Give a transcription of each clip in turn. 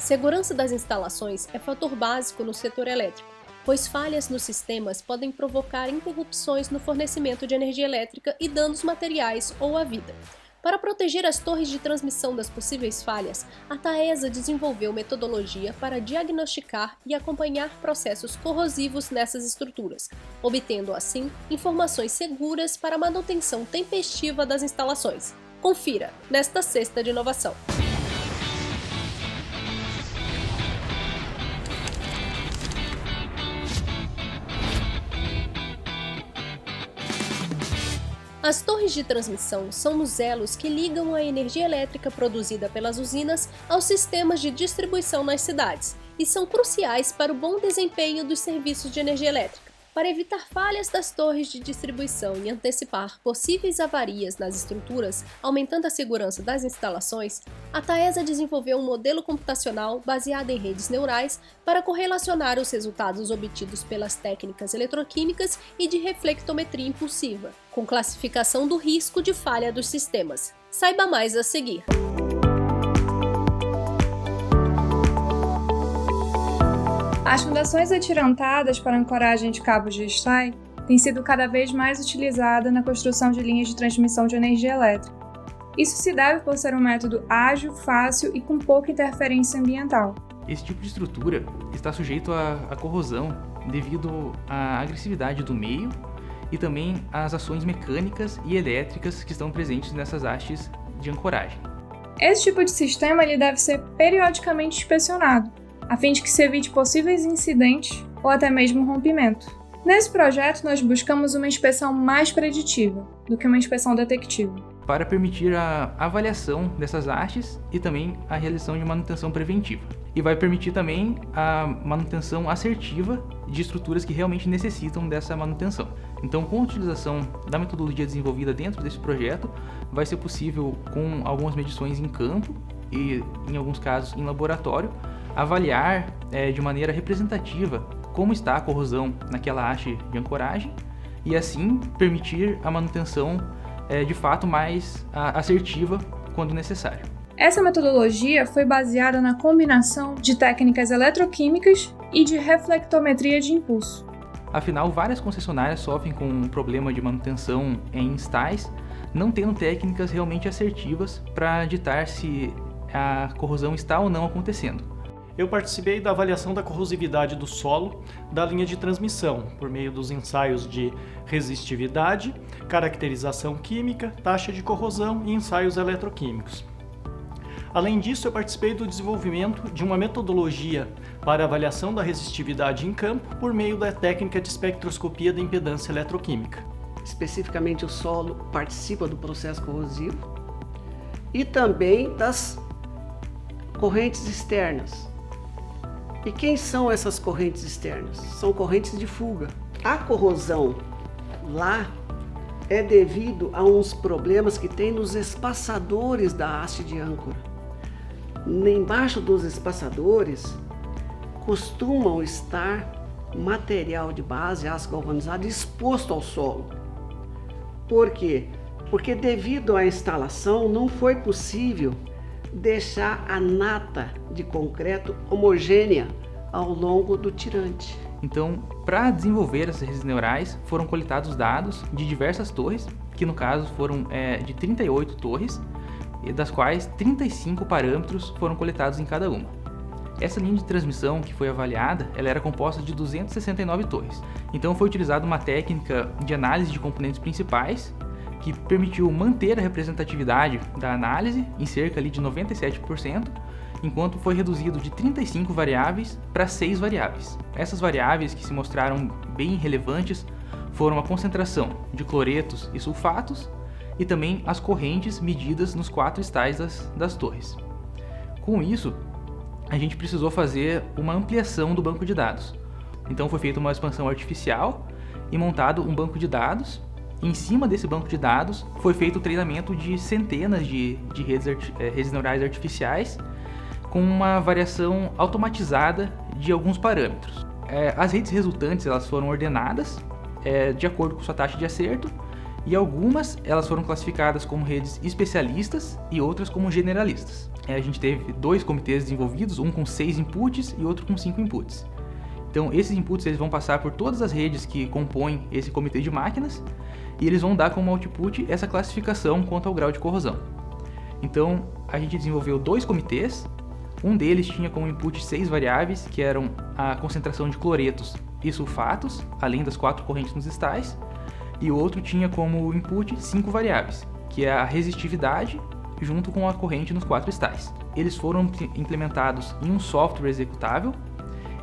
Segurança das instalações é fator básico no setor elétrico, pois falhas nos sistemas podem provocar interrupções no fornecimento de energia elétrica e danos materiais ou à vida. Para proteger as torres de transmissão das possíveis falhas, a Taesa desenvolveu metodologia para diagnosticar e acompanhar processos corrosivos nessas estruturas, obtendo assim informações seguras para a manutenção tempestiva das instalações. Confira nesta sexta de inovação. As torres de transmissão são os elos que ligam a energia elétrica produzida pelas usinas aos sistemas de distribuição nas cidades e são cruciais para o bom desempenho dos serviços de energia elétrica. Para evitar falhas das torres de distribuição e antecipar possíveis avarias nas estruturas, aumentando a segurança das instalações, a Taesa desenvolveu um modelo computacional baseado em redes neurais para correlacionar os resultados obtidos pelas técnicas eletroquímicas e de reflectometria impulsiva, com classificação do risco de falha dos sistemas. Saiba mais a seguir. As fundações atirantadas para ancoragem de cabos de stay têm sido cada vez mais utilizada na construção de linhas de transmissão de energia elétrica. Isso se deve por ser um método ágil, fácil e com pouca interferência ambiental. Esse tipo de estrutura está sujeito à corrosão devido à agressividade do meio e também às ações mecânicas e elétricas que estão presentes nessas hastes de ancoragem. Esse tipo de sistema ele deve ser periodicamente inspecionado, a fim de que se evite possíveis incidentes ou até mesmo rompimento. Nesse projeto, nós buscamos uma inspeção mais preditiva do que uma inspeção detectiva, para permitir a avaliação dessas hastes e também a realização de manutenção preventiva. E vai permitir também a manutenção assertiva de estruturas que realmente necessitam dessa manutenção. Então, com a utilização da metodologia desenvolvida dentro desse projeto, vai ser possível, com algumas medições em campo e, em alguns casos, em laboratório, avaliar de maneira representativa como está a corrosão naquela haste de ancoragem e assim permitir a manutenção de fato mais assertiva quando necessário. Essa metodologia foi baseada na combinação de técnicas eletroquímicas e de reflectometria de impulso. Afinal, várias concessionárias sofrem com um problema de manutenção em instais, não tendo técnicas realmente assertivas para ditar se a corrosão está ou não acontecendo. Eu participei da avaliação da corrosividade do solo da linha de transmissão, por meio dos ensaios de resistividade, caracterização química, taxa de corrosão e ensaios eletroquímicos. Além disso, eu participei do desenvolvimento de uma metodologia para avaliação da resistividade em campo por meio da técnica de espectroscopia da impedância eletroquímica. Especificamente, o solo participa do processo corrosivo e também das correntes externas. E quem são essas correntes externas? São correntes de fuga. A corrosão lá é devido a uns problemas que tem nos espaçadores da haste de âncora. Embaixo dos espaçadores costumam estar material de base, aço galvanizado, exposto ao solo. Por quê? Porque devido à instalação não foi possível deixar a nata de concreto homogênea ao longo do tirante. Então, para desenvolver essas redes neurais, foram coletados dados de diversas torres, que no caso foram de 38 torres, das quais 35 parâmetros foram coletados em cada uma. Essa linha de transmissão que foi avaliada, ela era composta de 269 torres. Então foi utilizada uma técnica de análise de componentes principais, que permitiu manter a representatividade da análise em cerca ali de 97%, enquanto foi reduzido de 35 variáveis para 6 variáveis. Essas variáveis que se mostraram bem relevantes foram a concentração de cloretos e sulfatos e também as correntes medidas nos 4 estais das torres. Com isso, a gente precisou fazer uma ampliação do banco de dados. Então foi feita uma expansão artificial e montado um banco de dados. Em cima desse banco de dados foi feito o treinamento de centenas de redes neurais artificiais com uma variação automatizada de alguns parâmetros. As redes resultantes elas foram ordenadas de acordo com sua taxa de acerto E algumas elas foram classificadas como redes especialistas e outras como generalistas. A gente teve 2 comitês desenvolvidos, um com 6 inputs e outro com 5 inputs. Então esses inputs eles vão passar por todas as redes que compõem esse comitê de máquinas e eles vão dar como output essa classificação quanto ao grau de corrosão. Então a gente desenvolveu 2 comitês, um deles tinha como input 6 variáveis, que eram a concentração de cloretos e sulfatos, além das 4 correntes nos estais, e o outro tinha como input 5 variáveis, que é a resistividade junto com a corrente nos 4 estais. Eles foram implementados em um software executável,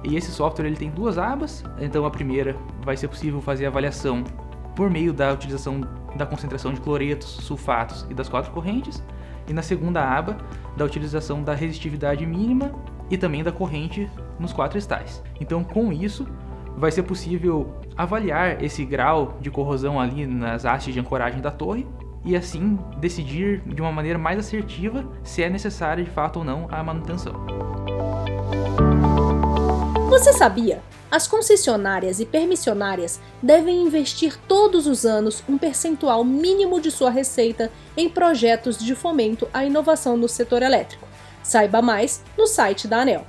e esse software ele tem 2 abas. Então a primeira vai ser possível fazer a avaliação por meio da utilização da concentração de cloretos, sulfatos e das 4 correntes, e na segunda aba da utilização da resistividade mínima e também da corrente nos 4 estais. Então com isso vai ser possível avaliar esse grau de corrosão ali nas hastes de ancoragem da torre e assim decidir de uma maneira mais assertiva se é necessária de fato ou não a manutenção. Você sabia? As concessionárias e permissionárias devem investir todos os anos um percentual mínimo de sua receita em projetos de fomento à inovação no setor elétrico. Saiba mais no site da ANEEL.